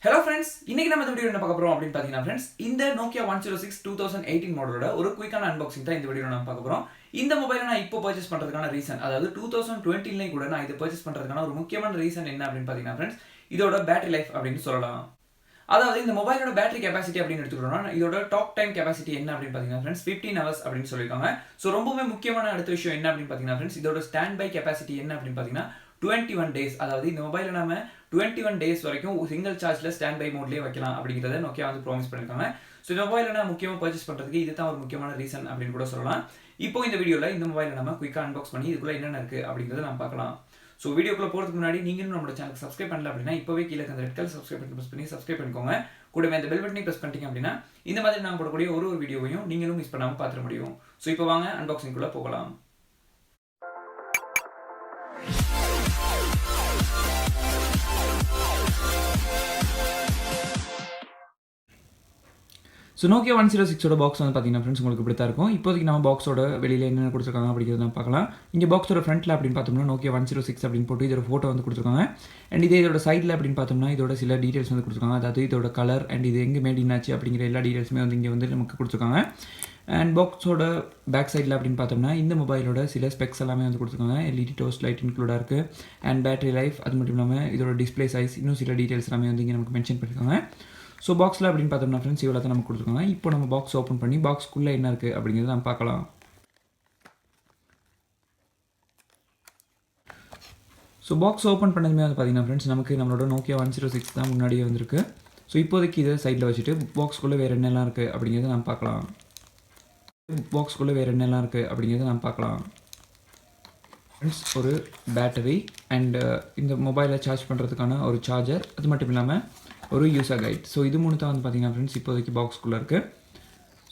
Hello friends, இன்னைக்கு நம்ம இந்த வீடியோல என்ன பார்க்க போறோம் அப்படினு பாத்தீங்கன்னா friends, இந்த Nokia 106 2018 மாடலோட ஒரு குயிக்கான அன்பாக்சிங் தான் இந்த வீடியோல நம்ம பார்க்க போறோம். இந்த மொபைலை நான் இப்போ பர்ச்சேஸ் பண்றதுக்கான ரீசன், அதாவது 2020ல கூட நான் இத பர்ச்சேஸ் பண்றதுக்கான ஒரு முக்கியமான ரீசன் என்ன அப்படினு பாத்தீங்கன்னா friends, இதோட பேட்டரி லைஃப் அப்படினு சொல்லலாம். அதாவது இந்த மொபைலோட பேட்டரி கெபாசிட்டி அப்படின்னு எடுத்துக்கிட்டோம்னா இதோட டாக் டைம் கெபாசிட்டி என்ன அப்படின்னு பாத்தீங்கன்னா फ्रेंड्स 15 ஹவர்ஸ் அப்படின்னு சொல்லிருக்காங்க. சோ ரொம்பவே முக்கியமான அடுத்த விஷயம் என்ன அப்படின்னு பாத்தீங்கன்னா फ्रेंड्स, இதோட ஸ்டாண்ட் பை கெபாசிட்டி என்ன அப்படின்னு பாத்தீங்கன்னா 21 டேஸ். அதாவது இந்த மொபைலை நாம 21 டேஸ் வரைக்கும் சிங்கிள் சார்ஜ்ல ஸ்டாண்ட் பை மோட்லயே வைக்கலாம் அப்படிங்கறத நோக்கியா வந்து ப்ராமிஸ் பண்ணிருக்காங்க. சோ இந்த மொபைலை நான் முக்கியமா பர்ச்சேஸ் பண்றதுக்கு இதுதான் ஒரு முக்கியமான ரீசன் அப்படின்னு கூட சொல்லலாம். இப்போ இந்த வீடியோல இந்த மொபைலை நம்ம குயிக்கா அன்பாக்ஸ் பண்ணி இதுக்குள்ள என்னென்ன இருக்கு அப்படிங்கறத நாம பார்க்கலாம். சோ வீடியோக்குள்ள போறதுக்கு முன்னாடி நீங்களும் நம்ம சேனலுக்கு சப்ஸ்கிரைப் பண்ணல அப்படினா இப்பவே கீழ இருக்க red colour subscribe button press பண்ணி சப்ஸ்கிரைப் பண்ணிக்கோங்க. கூடவே அந்த பெல் பட்டனை பிரஸ் பண்ணிட்டீங்க அப்படினா இந்த மாதிரி நான் போடக்கூடிய ஒரு வீடியோவையும் நீங்களும் மிஸ் பண்ணாம பார்த்துட முடியும். சோ இப்போ வாங்க அன்பாக்சிங் குள்ள போகலாம். ஸோ Nokia 106ஓட பாக்ஸ் வந்து பார்த்தீங்கன்னா ஃப்ரெண்ட்ஸ் உங்களுக்கு இப்படி தான் இருக்கும். இப்போதைக்கு நம்ம பாக்ஸோட வெளியில் என்னென்ன கொடுத்துருக்காங்க அப்படிங்கிறத நம்ம பார்க்கலாம். இங்கே பாக்ஸோட ஃப்ரண்ட்டில் அப்படின்னு பார்த்தோம்னா Nokia 106 அப்படின்னு போட்டு இதோட ஃபோட்டோ வந்து கொடுத்துருக்காங்க. அண்ட் இதோட சைடில் அப்படின்னு பார்த்தோம்னா இதோட சில டீட்டெயில்ஸ் வந்து கொடுத்துருக்காங்க. அதாவது இதோட கலர் அண்ட் இது எங்கே மேட் இன் ஆச்சு அப்படிங்கிற எல்லா டீட்டெயில்ஸுமே வந்து இங்கே வந்து நமக்கு கொடுத்துருக்காங்க. அண்ட் பாக்ஸோட பேக் சைடில் அப்படின்னு பார்த்தோம்னா இந்த மொபைலோட சில ஸ்பெக்ஸ் எல்லாமே வந்து கொடுத்துருக்காங்க. எல்இடி டோஸ்ட் லைட் இன்க்ளூடாக இருக்குது. அண்ட் பேட்டரி லைஃப், அது மட்டும் இல்லாமல் இதோட டிஸ்பிளே சைஸ், இன்னும் சில டீட்டெயில்ஸ் எல்லாமே வந்து இங்கே நமக்கு மென்ஷன் பண்ணியிருக்காங்க. ஸோ பாக்ஸில் அப்படின்னு பார்த்தோம்னா ஃப்ரெண்ட்ஸ் இவ்வளோ தான் நமக்கு கொடுத்துருக்காங்க. இப்போ நம்ம பாக்ஸ் ஓப்பன் பண்ணி பாக்ஸ்க்குள்ளே என்ன இருக்குது அப்படிங்கிறத நம்ம பார்க்கலாம். ஸோ பாக்ஸ் ஓப்பன் பண்ணதுமே வந்து பார்த்தீங்கன்னா ஃப்ரெண்ட்ஸ் நமக்கு நம்மளோட Nokia 106 தான் முன்னாடியே வந்திருக்கு. ஸோ இப்போதைக்கு இதை சைடில் வச்சுட்டு பாக்ஸ்க்குள்ளே வேறு என்னெல்லாம் இருக்குது அப்படிங்கிறத நம்ம பார்க்கலாம். பாக்ஸ்க்குள்ளே வேறு என்னெல்லாம் இருக்குது அப்படிங்கிறத நம்ம பார்க்கலாம். ஃப்ரெண்ட்ஸ் ஒரு பேட்டரி அண்ட் இந்த மொபைலை சார்ஜ் பண்ணுறதுக்கான ஒரு சார்ஜர், அது மட்டும் இல்லாமல் ஒரு யூசர் கைட். ஸோ இது மூணு தான் வந்து பார்த்தீங்கன்னா ஃப்ரெண்ட்ஸ் இப்போதைக்கு பாக்ஸ்க்குள்ளே இருக்குது.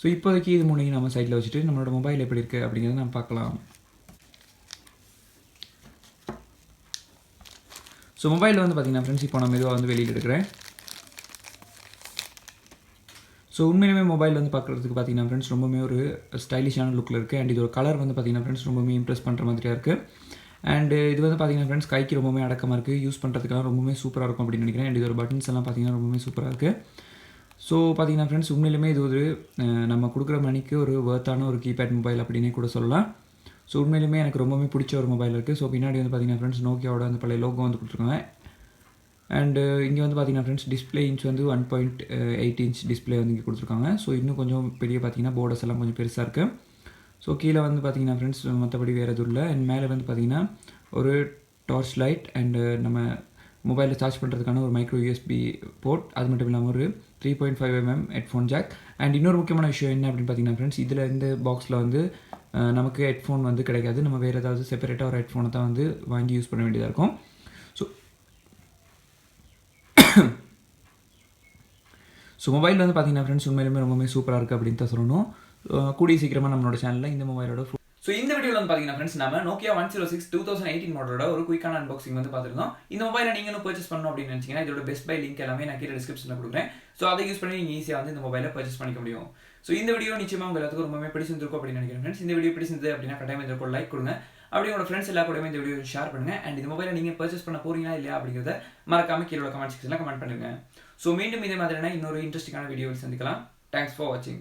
ஸோ இப்போதைக்கு இது மூணையும் நம்ம சைடில் வச்சுட்டு நம்மளோட மொபைல் எப்படி இருக்குது அப்படிங்கிறத நம்ம பார்க்கலாம். ஸோ மொபைலில் வந்து பார்த்தீங்கன்னா ஃப்ரெண்ட்ஸ் இப்போ நான் மெதுவாக வந்து வெளியில் எடுக்கிறேன். ஸோ உண்மையிலுமே மொபைல் வந்து பார்க்குறதுக்கு பார்த்தீங்கன்னா ஃப்ரெண்ட்ஸ் ரொம்பவே ஒரு ஸ்டைலிஷான லுக்கில் இருக்குது. அண்ட் இதோட கலர் வந்து பார்த்தீங்கன்னா ஃப்ரெண்ட்ஸ் ரொம்பவே இம்ப்ரெஸ் பண்ணுற மாதிரியாக இருக்குது. அண்ட் இது வந்து பார்த்தீங்கன்னா ஃப்ரெண்ட்ஸ் கைக்கு ரொம்பவே அடக்கமாக இருக்குது. யூஸ் பண்ணுறதுக்கெல்லாம் ரொம்பவே சூப்பராக இருக்கும் அப்படின்னு நினைக்கிறேன். அண்ட் இதோட பட்டன்ஸ் எல்லாம் பார்த்தீங்கன்னா ரொம்பவே சூப்பராக இருக்குது. ஸோ பார்த்தீங்கன்னா ஃப்ரெண்ட்ஸ் உண்மையிலுமே இது ஒரு நம்ம கொடுக்குற மணிக்கு ஒரு வர்த்தான ஒரு கீபேட் மொபைல் அப்படின்னே கூட சொல்லலாம். ஸோ உண்மையிலுமே எனக்கு ரொம்பவே பிடிச்ச ஒரு மொபைல் இருக்குது. ஸோ பின்னாடி வந்து பார்த்தீங்கன்னா ஃப்ரெண்ட்ஸ் நோக்கியாவோட அந்த பழைய லோகோ வந்து கொடுத்துருக்காங்க. அண்டு இங்கே வந்து பார்த்தீங்கன்னா ஃப்ரெண்ட்ஸ் டிஸ்பிளே இன்ச் வந்து 1.8 இன்ச் டிஸ்பிளே வந்து இங்கே கொடுத்துருக்காங்க. ஸோ இன்னும் கொஞ்சம் பெரிய பார்த்தீங்கன்னா போர்டர்ஸ் எல்லாம் கொஞ்சம் பெருசாக இருக்குது. ஸோ கீழே வந்து பார்த்தீங்கன்னா ஃப்ரெண்ட்ஸ் மற்றபடி வேறு எதுவும் இல்லை. அண்ட் மேலே வந்து பார்த்தீங்கன்னா ஒரு டார்ச் லைட் அண்டு நம்ம மொபைலில் சார்ஜ் பண்ணுறதுக்கான ஒரு மைக்ரோ யூஎஸ்பி போர்ட், அது மட்டும் இல்லாமல் ஒரு 3.5mm ஹெட்ஃபோன் ஜாக். அண்ட் இன்னொரு முக்கியமான விஷயம் என்ன அப்படின்னு பார்த்தீங்கன்னா ஃப்ரெண்ட்ஸ் இதில் இந்த பாக்ஸில் வந்து நமக்கு ஹெட்ஃபோன் வந்து கிடைக்காது. நம்ம வேறு ஏதாவது செப்பரேட்டாக ஒரு ஹெட்ஃபோனை தான் வந்து வாங்கி யூஸ் பண்ண வேண்டியதாக இருக்கும். ஸோ மொபைல் வந்து பார்த்தீங்கன்னா ஃப்ரெண்ட்ஸ் உண்மையிலுமே ரொம்பவே சூப்பராக இருக்குது அப்படின்னு தான் சொல்லணும். கூடிய சீக்கிரமாக நம்மளோட சேனலில் இந்த மொபைலோட ஸோ இந்த வீடியோவில் வந்து பார்த்தீங்கன்னா ஃப்ரெண்ட்ஸ் நம்ம Nokia 106 2018 மாடலோட ஒரு குயிக்கான அன்பாக்சிங் வந்து பார்த்துருந்தோம். இந்த மொபைலை நீங்களும் பர்ச்சேஸ் பண்ணணும் அப்படின்னு நினச்சிங்கன்னா இதோட பெஸ்ட் பை லிங்க் எல்லாமே நான் கீழே டிஸ்கிரிப்ஷனில் கொடுக்குறேன். ஸோ அதை யூஸ் பண்ணி நீங்கள் ஈஸியாக வந்து இந்த மொபைலை பர்ச்சேஸ் பண்ணிக்க முடியும். ஸோ இந்த வீடியோ நிச்சயமாக உங்கள் எல்லாத்துக்கும் ரொம்பவே பிடிச்சிருக்கும் அப்படின்னு நினைக்கிறேன் ஃப்ரெண்ட்ஸ். இந்த வீடியோ பிடிச்சிருந்தது அப்படின்னா கட்டாயம் இந்த லைக் கொடுங்க. அப்படி உங்களோட ஃப்ரெண்ட்ஸ் எல்லா கூடவே இந்த வீடியோ ஷேர் பண்ணுங்க. அண்ட் இந்த மொபைலை நீங்கள் பர்ச்சேஸ் பண்ண போறீங்களா இல்லையா அப்படிங்கிறத மறக்காம கீழே கமெண்ட் செக்ஷனில் கமெண்ட் பண்ணுங்க. ஸோ மீண்டும் இதே மாதிரியான இன்னொரு இன்ட்ரெஸ்டிங்கான வீடியோவில் சந்திக்கலாம். தேங்க்ஸ் ஃபார் வாட்சிங்.